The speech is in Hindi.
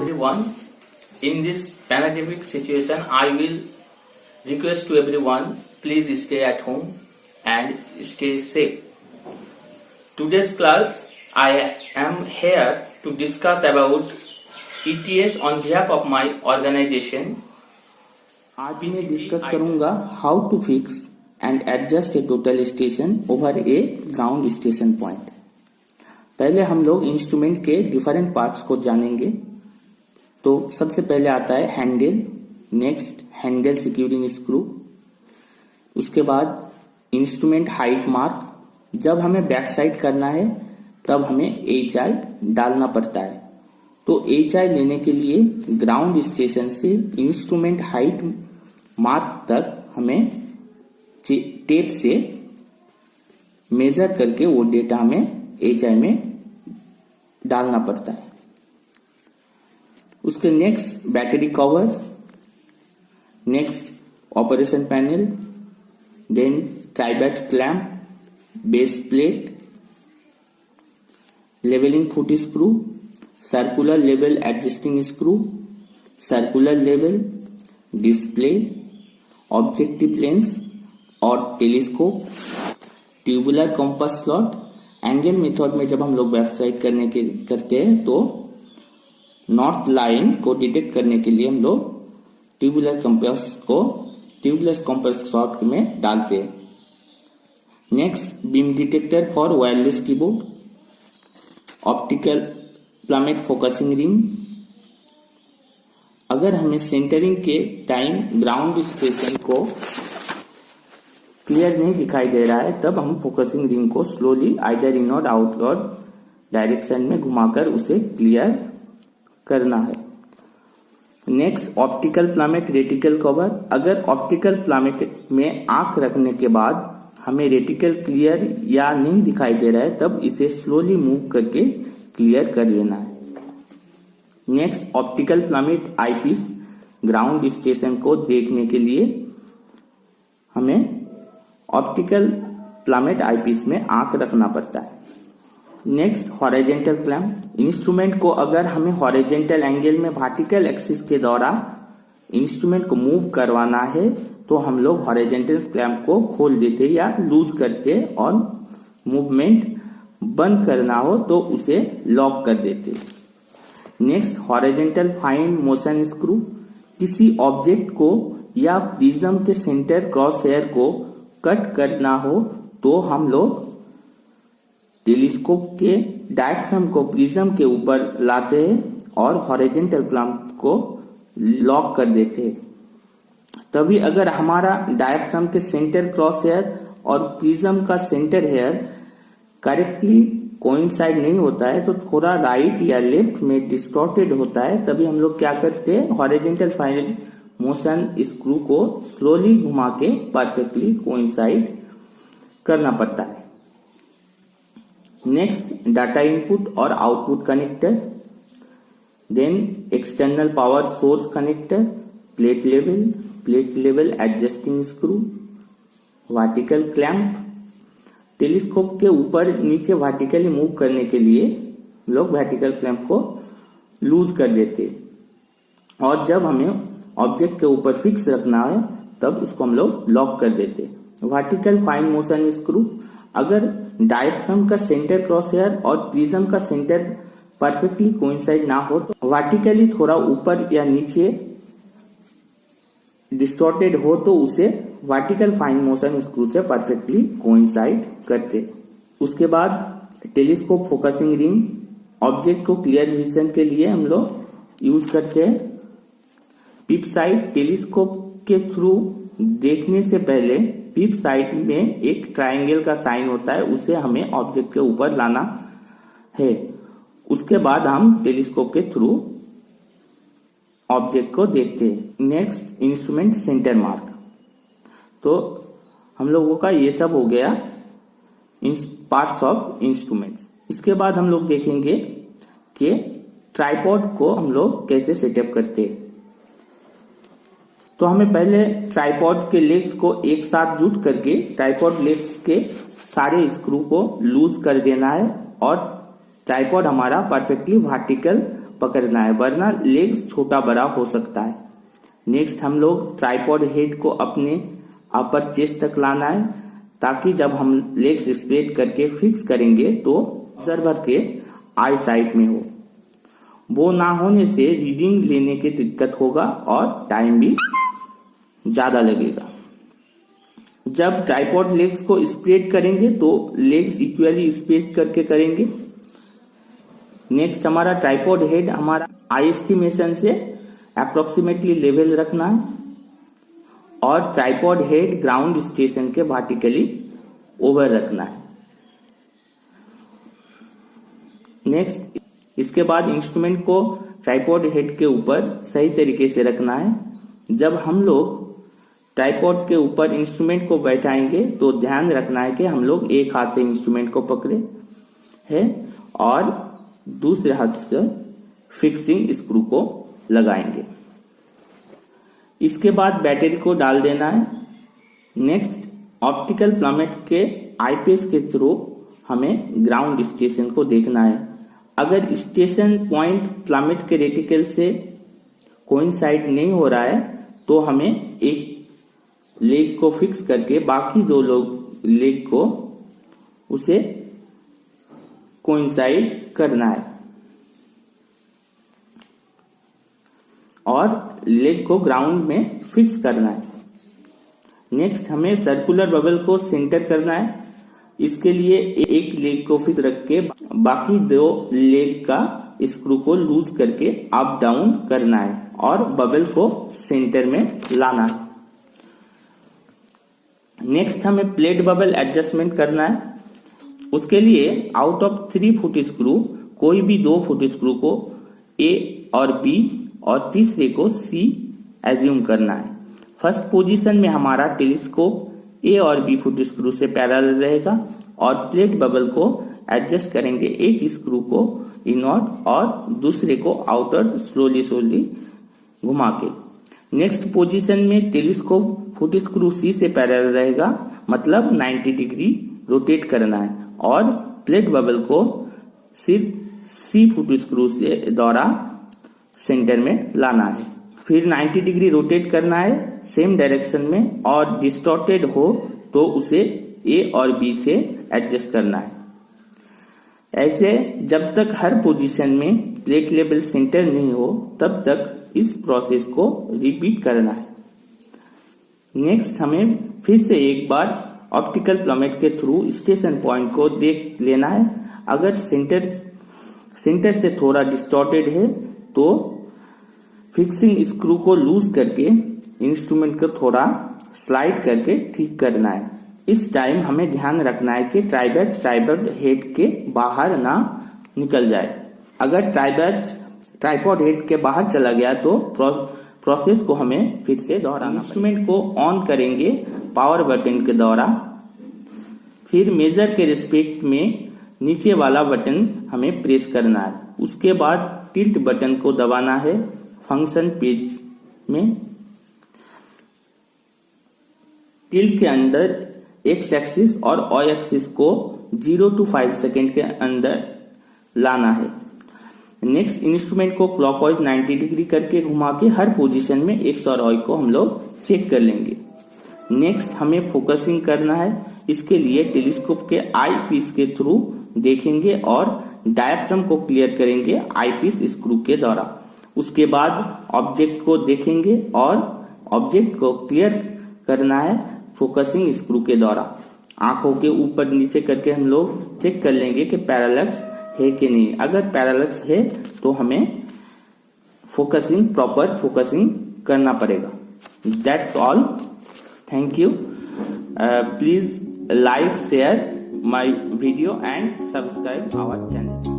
everyone. In this pandemic situation, I will request to everyone, please stay at home and stay safe. Today's class, I am here to discuss about ETS on behalf of my organization. आज मैं डिस्कस करूंगा how to fix and adjust a total station over a ground station point. पहले हम लोग इंस्ट्रूमेंट के डिफरेंट पार्ट्स को जानेंगे। तो सबसे पहले आता है handle, next handle securing screw, उसके बाद इंस्ट्रूमेंट हाइट मार्क। जब हमें बैक साइड करना है तब हमें HI डालना पड़ता है। तो HI लेने के लिए ग्राउंड स्टेशन से इंस्ट्रूमेंट हाइट मार्क तक हमें टेप से मेजर करके वो डेटा हमें HI में डालना पड़ता है। उसके next battery cover, next operation panel, then tribrach clamp, base plate, levelling foot screw, circular level adjusting screw, circular level, display, objective lens और telescope, tubular compass slot. Angle method में जब हम लोग वेबसाइट करते हैं तो नॉर्थ लाइन को डिटेक्ट करने के लिए हम लोग ट्यूबुलर कंपास स्लॉट में डालते हैं। Next beam detector for wireless keyboard, optical plummet focusing ring. अगर हमें सेंटरिंग के टाइम ग्राउंड स्टेशन को क्लियर नहीं दिखाई दे रहा है तब हम फोकसिंग रिंग को slowly either inward outward direction में घुमाकर उसे क्लियर करना है। Next optical plummet reticle cover. अगर ऑप्टिकल प्लमेट में आंख रखने के बाद हमें रेटिकल क्लियर या नहीं दिखाई दे रहा है तब इसे स्लोली मूव करके क्लियर कर लेना है। Next optical plummet eyepiece. Ground station को देखने के लिए हमें ऑप्टिकल प्लमेट आईपीस में आंख रखना पड़ता है। Next horizontal clamp. इंस्ट्रूमेंट को अगर हमें हॉरिजॉन्टल एंगल में वर्टिकल एक्सिस के द्वारा इंस्ट्रूमेंट को मूव करवाना है तो हम लोग हॉरिजॉन्टल क्लैंप को खोल देते या लूज करते और मूवमेंट बंद करना हो तो उसे लॉक कर देते। Next horizontal fine motion screw. किसी ऑब्जेक्ट को या प्रिज्म के सेंटर क्रॉस हेयर को कट करना हो तो हम लोग टेलीस्कोप के डायफ्राम को प्रिज्म के ऊपर लाते हैं और हॉरिजॉन्टल क्लैंप को लॉक कर देते हैं। तभी अगर हमारा डायफ्राम के सेंटर क्रॉस हेयर और प्रिज्म का सेंटर हेयर करेक्टली कोइंसाइड नहीं होता है तो थोड़ा राइट या लेफ्ट में डिस्टॉर्टेड होता है, तभी हम लोग क्या करते हैं हॉरिजॉन्टल फाइन मोशन स्क्रू को स्लोली घुमा के परफेक्टली कोइंसाइड करना पड़ता है। नेक्स्ट डाटा इनपुट और output connector, then external power source connector, plate level adjusting screw, vertical clamp. Telescope के ऊपर नीचे वर्टिकली मूव करने के लिए लोग वर्टिकल क्लैंप को लूज कर देते और जब हमें ऑब्जेक्ट के ऊपर फिक्स रखना है तब उसको हम लोग लॉक कर देते। Vertical fine motion screw. अगर डायफ्राम का सेंटर क्रॉस हेयर और प्रिज्म का सेंटर परफेक्टली कोइंसाइड ना हो तो वर्टिकली थोड़ा ऊपर या नीचे डिस्टॉर्टेड हो तो उसे वर्टिकल फाइन मोशन स्क्रू से परफेक्टली कोइंसाइड करते। उसके बाद टेलीस्कोप फोकसिंग रिंग। ऑब्जेक्ट को क्लियर विजन के लिए हम लोग यूज करते हैं। पिप साइड। टेलीस्कोप के थ्रू देखने से पहले पिप साइड में एक ट्रायंगल का साइन होता है, उसे हमें ऑब्जेक्ट के ऊपर लाना है। उसके बाद हम टेलीस्कोप के थ्रू ऑब्जेक्ट को देखते हैं। Next instrument centre mark. तो हम लोगों का ये सब हो गया पार्ट्स ऑफ इंस्ट्रूमेंट्स। इसके बाद हम लोग देखेंगे कि ट्राइपॉड को हम लोग कैसे सेटअप करते हैं। तो हमें पहले ट्राइपॉड के लेग्स को एक साथ जुट करके ट्राइपॉड लेग्स के सारे स्क्रू को लूज कर देना है और ट्राइपॉड हमारा परफेक्टली वर्टिकल पकड़ना है, वरना लेग्स छोटा बड़ा हो सकता है। नेक्स्ट हम लोग ट्राइपॉड हेड को अपने अपर चेस्ट तक लाना है, ताकि जब हम लेग्स स्प्रेड करके फिक्स करेंगे तो ऑब्जर्वर के आई साइट में हो। वो ना होने से रीडिंग लेने की दिक्कत होगा और टाइम भी ज्यादा लगेगा। जब ट्राइपॉड लेग्स को स्प्रेड करेंगे तो लेग्स इक्वली स्पेस्ड करके करेंगे। नेक्स्ट हमारा ट्राइपॉड हेड हमारा आई एस्टिमेशन से अप्रोक्सीमेटली लेवल रखना है और ट्राइपॉड हेड ग्राउंड स्टेशन के वर्टिकली ओवर रखना है। नेक्स्ट इसके बाद इंस्ट्रूमेंट को ट्राइपॉड हेड के ऊपर सही तरीके से रखना है। जब हम लोग ट्राइपॉड के ऊपर इंस्ट्रूमेंट को बैठाएंगे तो ध्यान रखना है कि हम लोग एक हाथ से इंस्ट्रूमेंट को पकड़े है और दूसरे हाथ से फिक्सिंग स्क्रू को लगाएंगे। इसके बाद बैटरी को डाल देना है। नेक्स्ट ऑप्टिकल प्लमेट के आईपीएस के थ्रू हमें ग्राउंड स्टेशन को देखना है। अगर स्टेशन पॉइंट प्लमेट के रेटिकल से कोइंसाइड नहीं हो रहा है तो हमें एक लेग को फिक्स करके बाकी दो लेग को उसे कोइंसाइड करना है और लेग को ग्राउंड में फिक्स करना है। नेक्स्ट हमें सर्कुलर बबल को सेंटर करना है। इसके लिए एक लेग को फिक्स रख के बाकी दो लेग का स्क्रू को लूज करके अप डाउन करना है और बबल को सेंटर में लाना है। नेक्स्ट हमें प्लेट बबल एडजस्टमेंट करना है। उसके लिए आउट ऑफ 3 फुट स्क्रू कोई भी 2 फुट स्क्रू को ए और बी और तीसरे को सी एज्यूम करना है। फर्स्ट पोजीशन में हमारा टेलीस्कोप ए और बी फुट स्क्रू से पैरेलल रहेगा और प्लेट बबल को एडजस्ट करेंगे एक स्क्रू को इनवर्ड और दूसरे को आउटवर्ड स्लोली घुमा के। नेक्स्ट पोजीशन में टेलीस्कोप फुट स्क्रू सी से पैरेलल रहेगा, मतलब 90 डिग्री रोटेट करना है और प्लेट बबल को सिर्फ सी फुट स्क्रू से द्वारा सेंटर में लाना है। फिर 90 डिग्री रोटेट करना है सेम डायरेक्शन में और डिस्टॉर्टेड हो तो उसे ए और बी से एडजस्ट करना है। ऐसे जब तक हर पोजीशन में प्लेट लेवल सेंटर नहीं हो तब तक इस प्रोसेस को रिपीट करना है। नेक्स्ट हमें फिर से एक बार ऑप्टिकल प्लमेट के थ्रू स्टेशन पॉइंट को देख लेना है। अगर सेंटर से थोड़ा डिस्टॉर्टेड है तो फिक्सिंग स्क्रू को लूज करके इंस्ट्रूमेंट को थोड़ा स्लाइड करके ठीक करना है। इस टाइम हमें ध्यान रखना है कि ट्राइपॉड हेड के बाहर ना निकल जाए। अगर ट्राइपॉड हेड के बाहर चला गया तो प्रोसेस को हमें फिर से दोहराना। इंस्ट्रूमेंट को ऑन करेंगे पावर बटन के द्वारा, फिर मेजर के रिस्पेक्ट में नीचे वाला बटन हमें प्रेस करना है। उसके बाद टिल्ट बटन को दबाना है फंक्शन पेज में। टिल्ट के अंदर एक्स एक्सिस और वाई एक्सिस को 0 to 5 सेकेंड के अंदर लाना है। नेक्स्ट इंस्ट्रूमेंट को क्लॉकवाइज 90 डिग्री करके घुमा के हर पोजीशन में एक्स और वाई को हम लोग चेक कर लेंगे। नेक्स्ट हमें फोकसिंग करना है। इसके लिए टेलीस्कोप के आई पीस के थ्रू देखेंगे और डायफ्राम को क्लियर करेंगे आई पीस स्क्रू के द्वारा। उसके बाद ऑब्जेक्ट को देखेंगे और ऑब्जेक्ट को क्लियर करना है फोकसिंग स्क्रू के द्वारा। आंखों के ऊपर नीचे करके हम लोग चेक कर लेंगे कि पैरेलक्स है कि नहीं। अगर पैरेलक्स है तो हमें प्रॉपर फोकसिंग करना पड़ेगा। That's all. Thank you. Please like, share my video and subscribe our channel.